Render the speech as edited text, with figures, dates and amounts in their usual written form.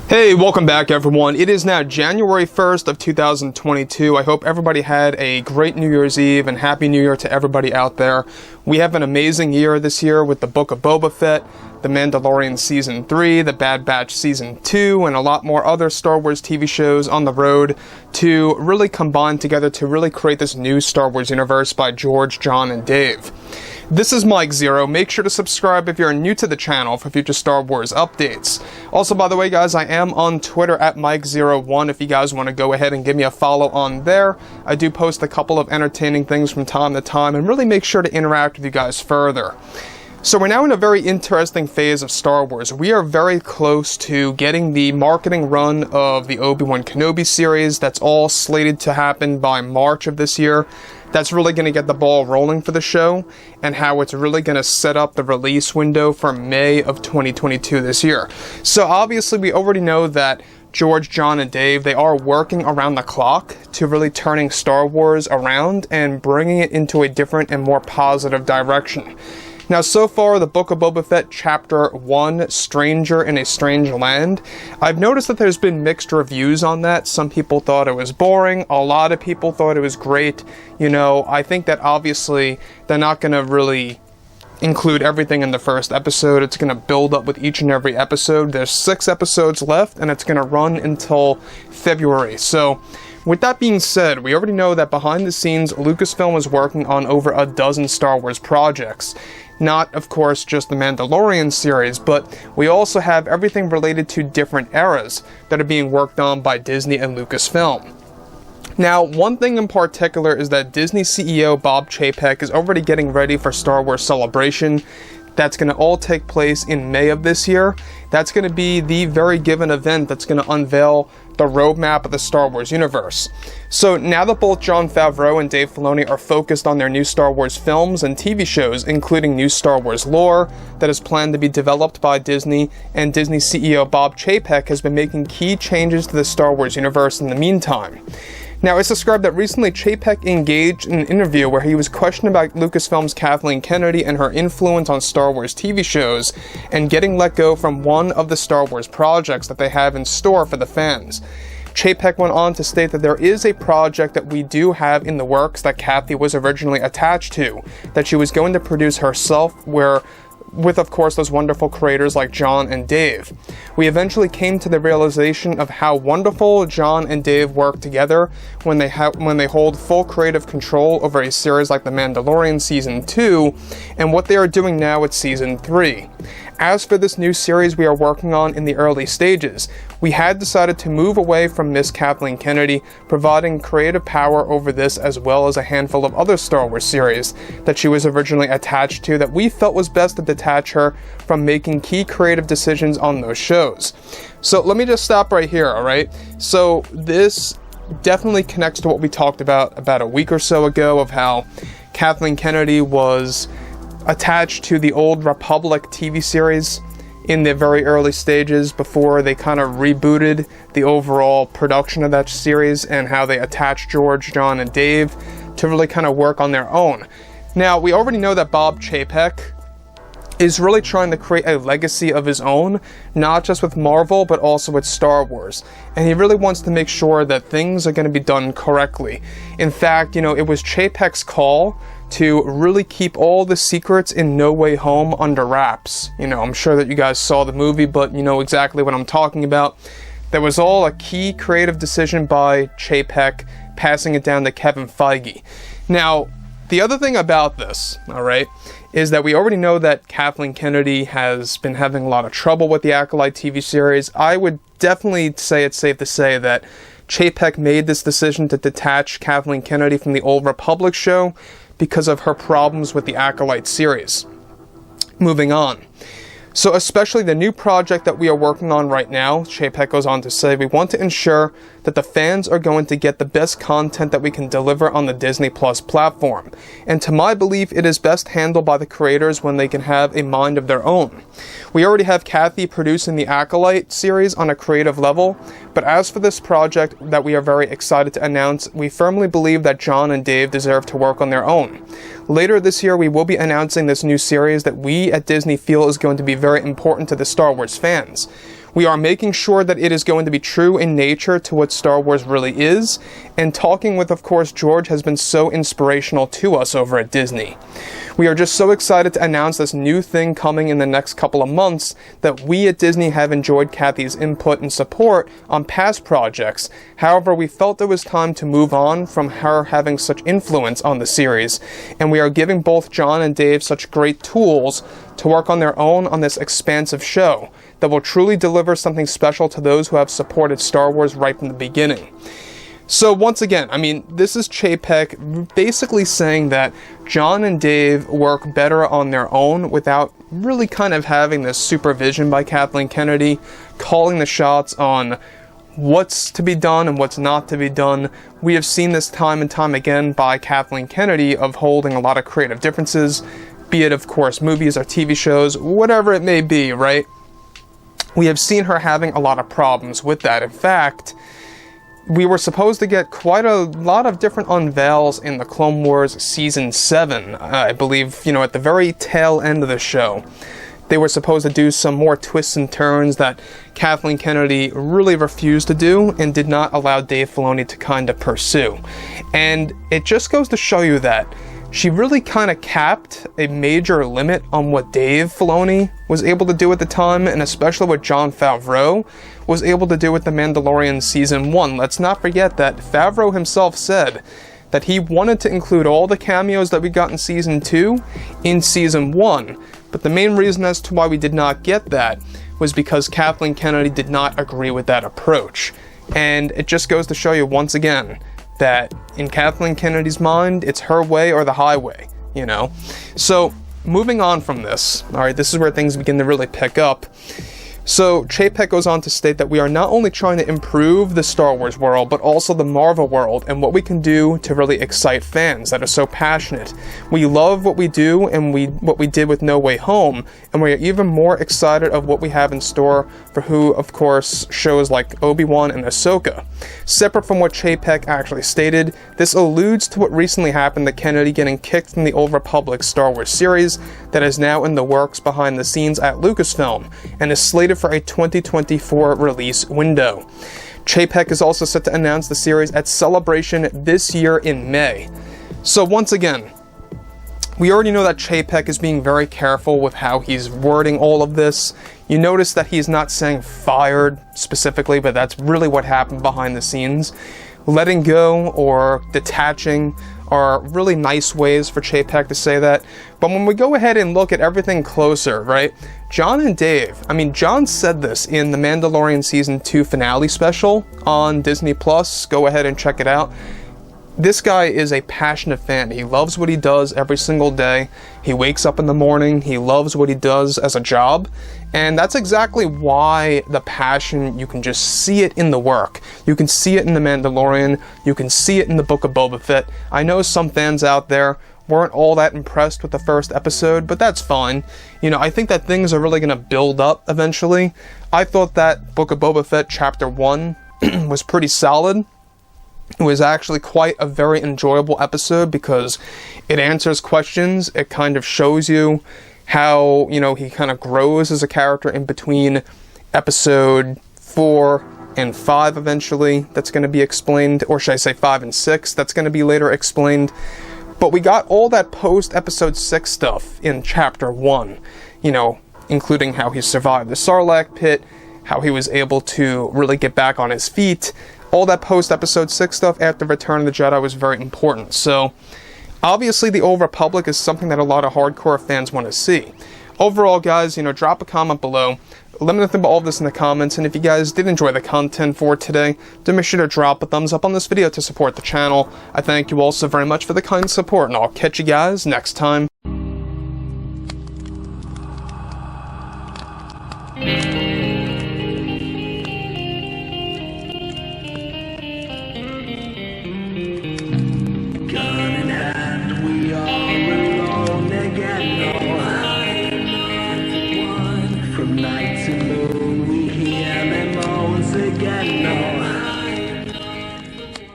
Hey, welcome back everyone. It is now January 1st of 2022. I hope everybody had a great New Year's Eve and Happy New Year to everybody out there. We have an amazing year this year with the Book of Boba Fett, the Mandalorian Season 3, the Bad Batch Season 2, and a lot more other Star Wars TV shows on the road to really combine together to really create this new Star Wars universe by George, John, and Dave. This is Mike Zero. Make sure to subscribe if you're new to the channel for future Star Wars updates. Also, by the way, guys, I am on Twitter at Mike01 if you guys want to go ahead and give me a follow on there. I do post a couple of entertaining things from time to time and really make sure to interact with you guys further. So we're now in a very interesting phase of Star Wars. We are very close to getting the marketing run of the Obi-Wan Kenobi series. That's all slated to happen by March of this year. That's really going to get the ball rolling for the show, and how it's really going to set up the release window for May of 2022 this year. So obviously we already know that George, John, and Dave, they are working around the clock to really turning Star Wars around and bringing it into a different and more positive direction. Now, so far, the Book of Boba Fett Chapter 1, Stranger in a Strange Land, I've noticed that there's been mixed reviews on that. Some people thought it was boring. A lot of people thought it was great. You know, I think that obviously they're not going to really include everything in the first episode. It's going to build up with each and every episode. There's 6 episodes left, and it's going to run until February. So, with that being said, we already know that behind the scenes, Lucasfilm is working on over a dozen Star Wars projects. Not, of course, just the Mandalorian series, but we also have everything related to different eras that are being worked on by Disney and Lucasfilm. Now, one thing in particular is that Disney CEO Bob Chapek is already getting ready for Star Wars Celebration. That's going to all take place in May of this year. That's going to be the very given event that's going to unveil the roadmap of the Star Wars universe. So now that both Jon Favreau and Dave Filoni are focused on their new Star Wars films and TV shows, including new Star Wars lore that is planned to be developed by Disney, and Disney CEO Bob Chapek has been making key changes to the Star Wars universe in the meantime. Now, it's described that recently Chapek engaged in an interview where he was questioned about Lucasfilm's Kathleen Kennedy and her influence on Star Wars TV shows, and getting let go from one of the Star Wars projects that they have in store for the fans. Chapek went on to state that there is a project that we do have in the works that Kathy was originally attached to, that she was going to produce herself, with, of course, those wonderful creators like John and Dave. We eventually came to the realization of how wonderful John and Dave work together when they hold full creative control over a series like The Mandalorian Season 2, and what they are doing now with Season 3. As for this new series we are working on in the early stages, we had decided to move away from Miss Kathleen Kennedy, providing creative power over this as well as a handful of other Star Wars series that she was originally attached to, that we felt was best to detach her from making key creative decisions on those shows. So let me just stop right here, alright? So this definitely connects to what we talked about a week or so ago, of how Kathleen Kennedy was attached to the Old Republic TV series in the very early stages before they kind of rebooted the overall production of that series, and how they attached George, John, and Dave to really kind of work on their own. Now, we already know that Bob Chapek is really trying to create a legacy of his own, not just with Marvel, but also with Star Wars. And he really wants to make sure that things are going to be done correctly. In fact, you know, it was Chapek's call to really keep all the secrets in No Way Home under wraps. You know, I'm sure that you guys saw the movie, but you know exactly what I'm talking about. There was all a key creative decision by Chapek, passing it down to Kevin Feige. Now, the other thing about this, alright, is that we already know that Kathleen Kennedy has been having a lot of trouble with the Acolyte TV series. I would definitely say it's safe to say that Chapek made this decision to detach Kathleen Kennedy from the Old Republic show because of her problems with the Acolyte series. Moving on. So especially the new project that we are working on right now, Chapek goes on to say, we want to ensure that the fans are going to get the best content that we can deliver on the Disney Plus platform. And to my belief, it is best handled by the creators when they can have a mind of their own. We already have Kathy producing the Acolyte series on a creative level, but as for this project that we are very excited to announce, we firmly believe that John and Dave deserve to work on their own. Later this year, we will be announcing this new series that we at Disney feel is going to be very important to the Star Wars fans. We are making sure that it is going to be true in nature to what Star Wars really is, and talking with, of course, George has been so inspirational to us over at Disney. We are just so excited to announce this new thing coming in the next couple of months that we at Disney have enjoyed Kathy's input and support on past projects. However, we felt it was time to move on from her having such influence on the series, and we are giving both John and Dave such great tools to work on their own on this expansive show that will truly deliver something special to those who have supported Star Wars right from the beginning. So once again, I mean, this is Chapek basically saying that John and Dave work better on their own without really kind of having this supervision by Kathleen Kennedy, calling the shots on what's to be done and what's not to be done. We have seen this time and time again by Kathleen Kennedy of holding a lot of creative differences, be it, of course, movies or TV shows, whatever it may be, right? We have seen her having a lot of problems with that. In fact, we were supposed to get quite a lot of different unveils in the Clone Wars Season 7, I believe, at the very tail end of the show. They were supposed to do some more twists and turns that Kathleen Kennedy really refused to do and did not allow Dave Filoni to kind of pursue. And it just goes to show you that she really kind of capped a major limit on what Dave Filoni was able to do at the time, and especially what Jon Favreau was able to do with The Mandalorian Season 1. Let's not forget that Favreau himself said that he wanted to include all the cameos that we got in Season 2 in Season 1, but the main reason as to why we did not get that was because Kathleen Kennedy did not agree with that approach. And it just goes to show you once again that in Kathleen Kennedy's mind, it's her way or the highway, So, moving on from this, alright, this is where things begin to really pick up. So, Chapek goes on to state that we are not only trying to improve the Star Wars world, but also the Marvel world, and what we can do to really excite fans that are so passionate. We love what we do, and what we did with No Way Home, and we are even more excited of what we have in store for of course, shows like Obi-Wan and Ahsoka. Separate from what Chapek actually stated, this alludes to what recently happened to Kennedy getting kicked from the Old Republic Star Wars series that is now in the works behind the scenes at Lucasfilm, and is slated for a 2024 release window. Chapek is also set to announce the series at Celebration this year in May. So once again, we already know that Chapek is being very careful with how he's wording all of this. You notice that he's not saying fired specifically, but that's really what happened behind the scenes. Letting go or detaching are really nice ways for Chapek to say that. But when we go ahead and look at everything closer, right? John and Dave, John said this in the Mandalorian Season 2 finale special on Disney+. Go ahead and check it out. This guy is a passionate fan. He loves what he does every single day. He wakes up in the morning. He loves what he does as a job. And that's exactly why the passion, you can just see it in the work. You can see it in The Mandalorian. You can see it in the Book of Boba Fett. I know some fans out there weren't all that impressed with the first episode, but that's fine. I think that things are really going to build up eventually. I thought that Book of Boba Fett Chapter 1 was pretty solid. It was actually quite a very enjoyable episode because it answers questions. It kind of shows you how, he kind of grows as a character in between episode 4 and 5 eventually. That's going to be explained, or should I say 5 and 6. That's going to be later explained. But we got all that post-episode 6 stuff in Chapter 1, including how he survived the Sarlacc pit, how he was able to really get back on his feet. All that post-episode 6 stuff after Return of the Jedi was very important. So, obviously the Old Republic is something that a lot of hardcore fans want to see. Overall, guys, drop a comment below. Let me know about all of this in the comments, and if you guys did enjoy the content for today, do make sure to drop a thumbs up on this video to support the channel. I thank you all so very much for the kind support, and I'll catch you guys next time.